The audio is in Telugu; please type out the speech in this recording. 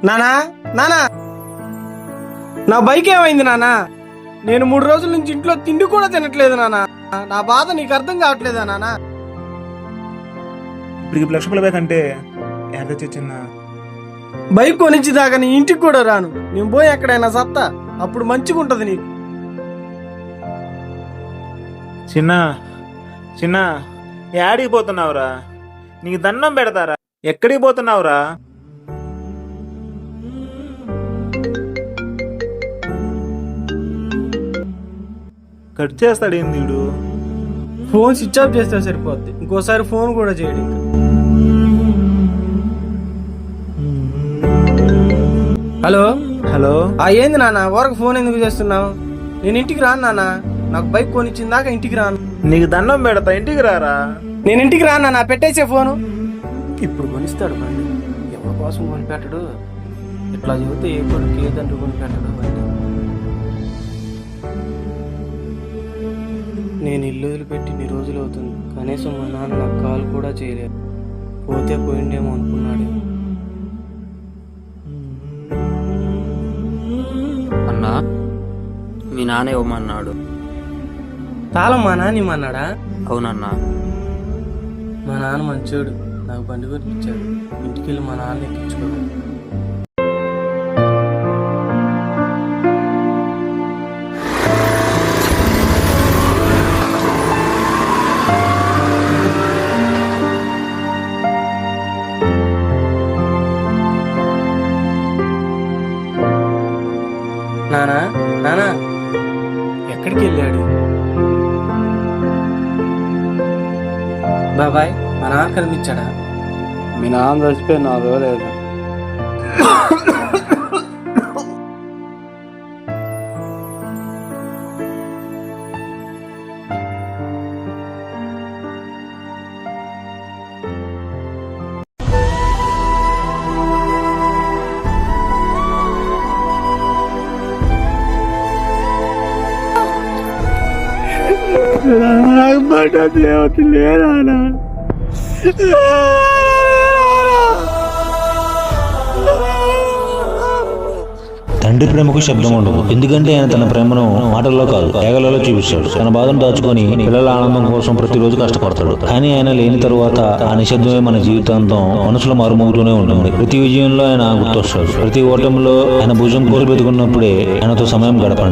నానా నానా, నా బైక్ ఏమైంది నానా? నేను 3 రోజుల నుంచి ఇంట్లో తిండి కూడా తినట్లేదు నానా. నా బాధ నీకు అర్థం కావట్లేదా నానా? ఇప్పుడు లక్షల బైక్ అంటే ఎంత చిన్న బైక్ కొనిచ్చేదాకా నీ ఇంటికి కూడా రాను. నేను పోయి ఎక్కడైనా సత్తా, అప్పుడు మంచిగా ఉంటది నీకు. చిన్న చిన్న యాడికి పోతున్నావురా? నీకు దండం పెడతారా? ఎక్కడికి పోతున్నావురా? కట్ చేస్తాడు ఏంది వీడు? ఫోన్ స్విచ్ ఆఫ్ చేస్తే సరిపోద్ది, ఇంకోసారి ఫోన్ కూడా చేయడు ఇంకా. హలో హలో, ఏంది నాన్న వరకు ఫోన్ ఎందుకు చేస్తున్నావు? నేను ఇంటికి రాను నాన్న, నాకు బైక్ కొనిచ్చిన దాకా ఇంటికి రాను. నీకు దండం పెడతా, ఇంటికి రారా. నేను ఇంటికి రాను నాన్న, పెట్టేసే ఫోను. ఇప్పుడు కొనిస్తాడు బండి, ఎవరి కోసం కొనిపెట్టడు? ఇట్లా చెబితే ఏ కొడుకు ఏదంటూ కొనిపెట్టడు బండి. నేను ఇల్లు వదిలిపెట్టి ఇన్ని రోజులు అవుతుంది, కనీసం మా నాన్న నాకు కాల్ కూడా చేయలేదు. పోతే పోయిండేమో అనుకున్నాడు. అన్నా, మీ నాన్న ఇవ్వమన్నాడు. తాళం మా నాన్న ఇమ్మన్నాడా? అవునన్నా. మా నాన్న మంచోడు, నాకు బండి కొనిపించాడు. ఇంటికి వెళ్ళి మా నాన్న ఎక్కించుకోడు. నానా నానా, ఎక్కడికి వెళ్ళాడు? బాబాయ్, మా నాన్న కనిపించాడా? మీ నాన్న చచ్చిపోయి 4 రోజులు అయింది. తండ్రి ప్రేమకు శబ్దం ఉండదు, ఎందుకంటే ఆయన తన ప్రేమను మాటల్లో కాదు ఏగలలో చూపిస్తాడు. తన బాధను దాచుకొని పిల్లల ఆనందం కోసం ప్రతిరోజు కష్టపడతాడు. కానీ ఆయన లేని తరువాత ఆ నిశ్శబ్దమే మన జీవితాంతం మనసులో మారుమోగుతూనే ఉంటుంది. ప్రతి విజయంలో ఆయన గుర్తొస్తాడు, ప్రతి ఓటమిలో ఆయన భుజం కోరి బతుకున్నప్పుడే ఆయనతో సమయం గడపండి.